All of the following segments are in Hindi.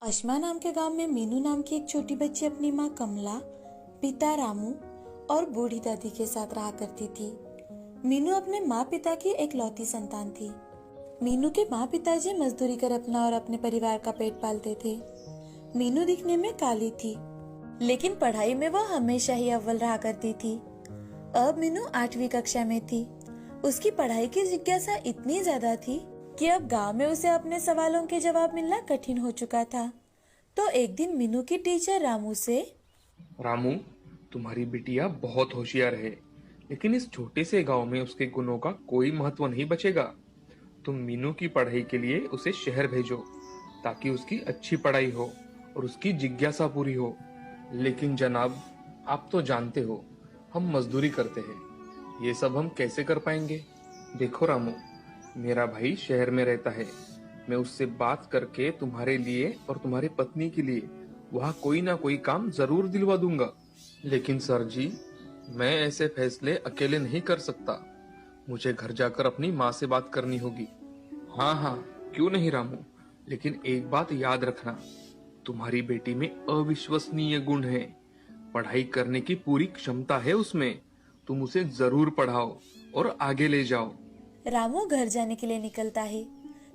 अश्मा नाम के गांव में मीनू नाम की एक छोटी बच्ची अपनी माँ कमला, पिता रामू और बूढ़ी दादी के साथ रहा करती थी। मीनू अपने माँ पिता की एक लौती संतान थी। मीनू के माँ पिताजी मजदूरी कर अपना और अपने परिवार का पेट पालते थे। मीनू दिखने में काली थी, लेकिन पढ़ाई में वो हमेशा ही अव्वल रहा करती थी। अब मीनू 8वीं कक्षा में थी। उसकी पढ़ाई की जिज्ञासा इतनी ज्यादा थी कि अब गांव में उसे अपने सवालों के जवाब मिलना कठिन हो चुका था। तो एक दिन मीनू की टीचर रामू से, रामू, तुम्हारी बिटिया बहुत होशियार है, लेकिन इस छोटे से गांव में उसके गुणों का कोई महत्व नहीं बचेगा। तुम मीनू की पढ़ाई के लिए उसे शहर भेजो, ताकि उसकी अच्छी पढ़ाई हो और उसकी जिज्ञासा पूरी हो। लेकिन जनाब, आप तो जानते हो, हम मजदूरी करते हैं, ये सब हम कैसे कर पाएंगे। देखो रामू, मेरा भाई शहर में रहता है। मैं उससे बात करके तुम्हारे लिए और तुम्हारी पत्नी के लिए वहाँ कोई ना कोई काम जरूर दिलवा दूंगा। लेकिन सर जी, मैं ऐसे फैसले अकेले नहीं कर सकता। मुझे घर जाकर अपनी माँ से बात करनी होगी। हाँ हाँ, क्यों नहीं रामू, लेकिन एक बात याद रखना, तुम्हारी बेटी में अविश्वसनीय गुण है। पढ़ाई करने की पूरी क्षमता है उसमें। तुम उसे जरूर पढ़ाओ और आगे ले जाओ। रामू घर जाने के लिए निकलता है,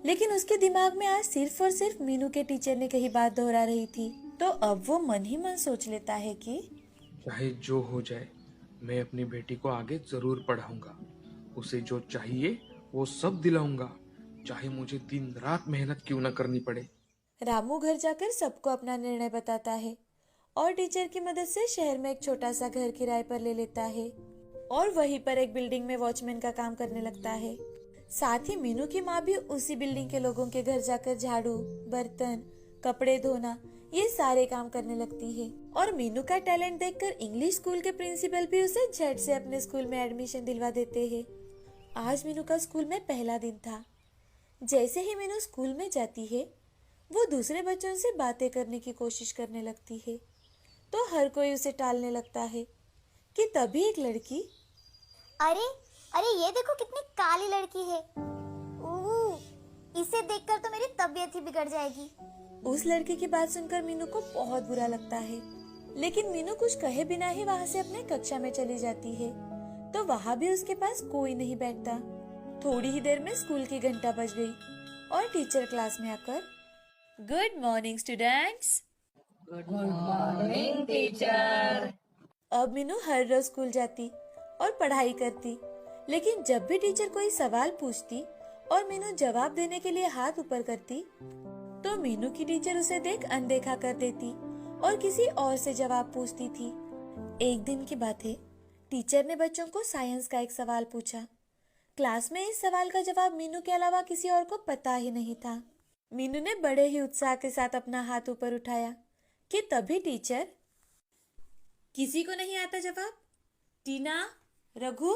लेकिन उसके दिमाग में आज सिर्फ और सिर्फ मीनू के टीचर ने कही बात दोहरा रही थी। तो अब वो मन ही मन सोच लेता है कि चाहे जो हो जाए, मैं अपनी बेटी को आगे जरूर पढ़ाऊंगा। उसे जो चाहिए वो सब दिलाऊंगा, चाहे मुझे दिन रात मेहनत क्यों न करनी पड़े। रामू घर जाकर सबको अपना निर्णय बताता है और टीचर की मदद से शहर में एक छोटा सा घर किराए पर ले लेता है और वहीं पर एक बिल्डिंग में वॉचमैन का काम करने लगता है। साथ ही मीनू की माँ भी उसी बिल्डिंग के लोगों के घर जाकर झाड़ू, बर्तन, कपड़े धोना, ये सारे काम करने लगती है। और मीनू का टैलेंट देखकर इंग्लिश स्कूल के प्रिंसिपल भी उसे झट से अपने स्कूल में एडमिशन दिलवा देते हैं। आज मीनू का स्कूल में पहला दिन था। जैसे ही मीनू स्कूल में जाती है, वो दूसरे बच्चों से बातें करने की कोशिश करने लगती है, तो हर कोई उसे टालने लगता है कि तभी एक लड़की, अरे अरे ये देखो कितनी काली लड़की है। इसे देखकर तो मेरी तबीयत ही बिगड़ जाएगी। उस लड़के की बात सुनकर मीनू को बहुत बुरा लगता है, लेकिन मीनू कुछ कहे बिना ही वहाँ से अपने कक्षा में चली जाती है। तो वहाँ भी उसके पास कोई नहीं बैठता। थोड़ी ही देर में स्कूल की घंटा बज गई और टीचर क्लास में आकर, good morning students. Good morning teacher. अब मीनू हर रोज स्कूल जाती और पढ़ाई करती, लेकिन जब भी टीचर कोई सवाल पूछती और मीनू जवाब देने के लिए हाथ ऊपर करती, तो मीनू की टीचर उसे देख अनदेखा कर देती और किसी और से जवाब पूछती थी। एक दिन की बात है, टीचर ने बच्चों को साइंस का एक सवाल पूछा। क्लास में इस सवाल का जवाब मीनू के अलावा किसी और को पता ही नहीं था। मीनू ने बड़े ही उत्साह के साथ अपना हाथ ऊपर उठाया कि तभी टीचर, किसी को नहीं आता जवाब? टीना, रघु,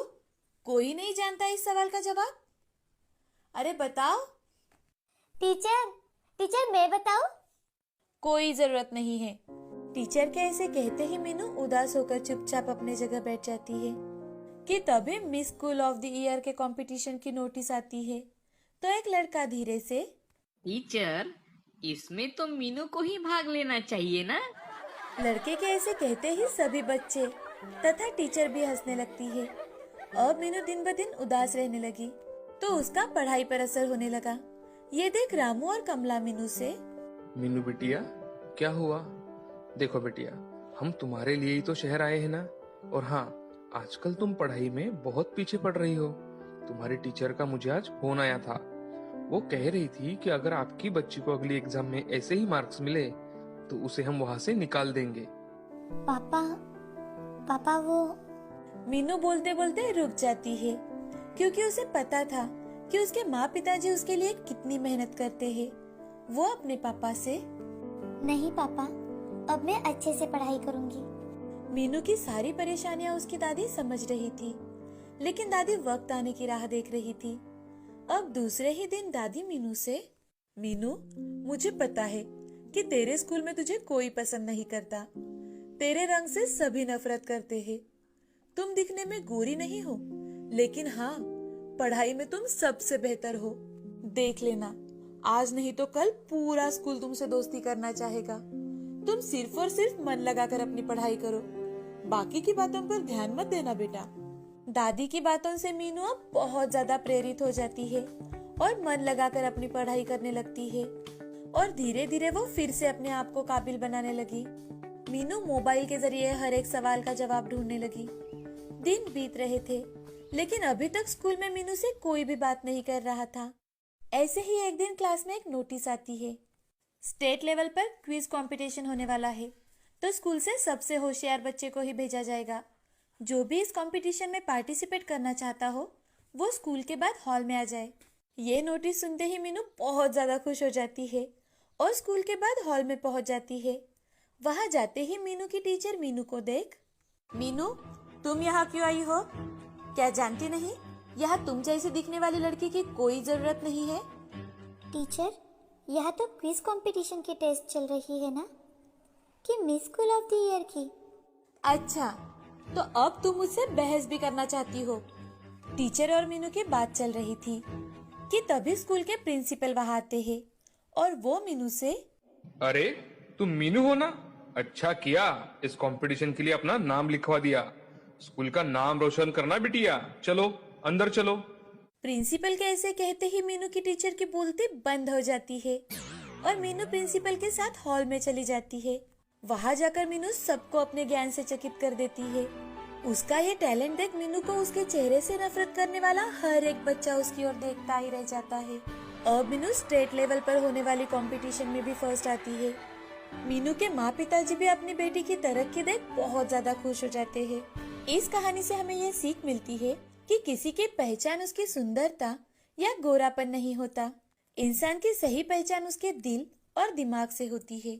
कोई नहीं जानता इस सवाल का जवाब? अरे बताओ। टीचर टीचर मैं बताऊं? कोई जरूरत नहीं है। टीचर के ऐसे कहते ही मीनू उदास होकर चुपचाप अपने जगह बैठ जाती है कि तभी miss school of the year के कंपटीशन की नोटिस आती है। तो एक लड़का धीरे से, टीचर, इसमें तो मीनू को ही भाग लेना चाहिए ना। लड़के के ऐसे कहते ही सभी बच्चे तथा टीचर भी हंसने लगती है। अब मीनू दिन ब दिन उदास रहने लगी, तो उसका पढ़ाई पर असर होने लगा। ये देख रामू और कमला मीनू से, मीनू बिटिया, क्या हुआ? देखो बिटिया, हम तुम्हारे लिए ही तो शहर आए हैं ना। और हाँ, आजकल तुम पढ़ाई में बहुत पीछे पड़ रही हो। तुम्हारी टीचर का मुझे आज फोन आया था। वो कह रही थी कि अगर आपकी बच्ची को अगली एग्जाम में ऐसे ही मार्क्स मिले तो उसे हम वहाँ से निकाल देंगे। पापा पापा वो मीनू बोलते बोलते रुक जाती है, क्योंकि उसे पता था कि उसके माँ पिताजी उसके लिए कितनी मेहनत करते हैं। वो अपने पापा से, नहीं पापा, अब मैं अच्छे से पढ़ाई करूंगी। मीनू की सारी परेशानियां उसकी दादी समझ रही थी, लेकिन दादी वक्त आने की राह देख रही थी। अब दूसरे ही दिन दादी मीनू से, मीनू, मुझे पता है कि तेरे स्कूल में तुझे कोई पसंद नहीं करता। तेरे रंग से सभी नफरत करते हैं। तुम दिखने में गोरी नहीं हो, लेकिन हाँ, पढ़ाई में तुम सबसे बेहतर हो। देख लेना, आज नहीं तो कल पूरा स्कूल तुमसे दोस्ती करना चाहेगा। तुम सिर्फ और सिर्फ मन लगाकर अपनी पढ़ाई करो, बाकी की बातों पर ध्यान मत देना बेटा। दादी की बातों से मीनू अब बहुत ज्यादा प्रेरित हो जाती है और मन लगाकर अपनी पढ़ाई करने लगती है और धीरे धीरे वो फिर से अपने आप को काबिल बनाने लगी। मीनू मोबाइल के जरिए हर एक सवाल का जवाब ढूंढने लगी। दिन बीत रहे थे, लेकिन अभी तक स्कूल में मीनू से कोई भी बात नहीं कर रहा था। ऐसे ही एक दिन क्लास में एक नोटिस आती है, स्टेट लेवल पर क्विज कंपटीशन होने वाला है, तो स्कूल से सबसे होशियार बच्चे को ही भेजा जाएगा। जो भी इस कंपटीशन में पार्टिसिपेट करना चाहता हो वो स्कूल के बाद हॉल में आ जाए। ये नोटिस सुनते ही मीनू बहुत ज्यादा खुश हो जाती है और स्कूल के बाद हॉल में पहुंच जाती है। वहां जाते ही मीनू की टीचर मीनू को देख, मीनू तुम यहाँ क्यों आई हो? क्या जानती नहीं यहाँ तुम जैसी दिखने वाली लड़की की कोई जरूरत नहीं है? टीचर, यह तो क्विज कंपटीशन की टेस्ट चल रही है ना, कि miss school of the year की। अच्छा, तो अब तुम मुझसे बहस भी करना चाहती हो? टीचर और मीनू की बात चल रही थी कि तभी स्कूल के प्रिंसिपल वहां आते हैं और वो मीनू से, अरे तुम मीनू हो ना? अच्छा किया, इस कंपटीशन के लिए अपना नाम लिखवा दिया। स्कूल का नाम रोशन करना बिटिया। चलो अंदर चलो। प्रिंसिपल के ऐसे कहते ही मीनू की टीचर की बोलती बंद हो जाती है और मीनू प्रिंसिपल के साथ हॉल में चली जाती है। वहां जाकर मीनू सबको अपने ज्ञान से चकित कर देती है। उसका ये टैलेंट देख मीनू को उसके चेहरे से नफरत करने वाला हर एक बच्चा उसकी ओर देखता ही रह जाता है। अब मीनू स्टेट लेवल पर होने वाली कंपटीशन में भी फर्स्ट आती है। मीनू के माँ पिताजी भी अपनी बेटी की तरक्की देख बहुत ज्यादा खुश हो जाते हैं। इस कहानी से हमें यह सीख मिलती है कि किसी की पहचान उसकी सुंदरता या गोरापन नहीं होता। इंसान की सही पहचान उसके दिल और दिमाग से होती है।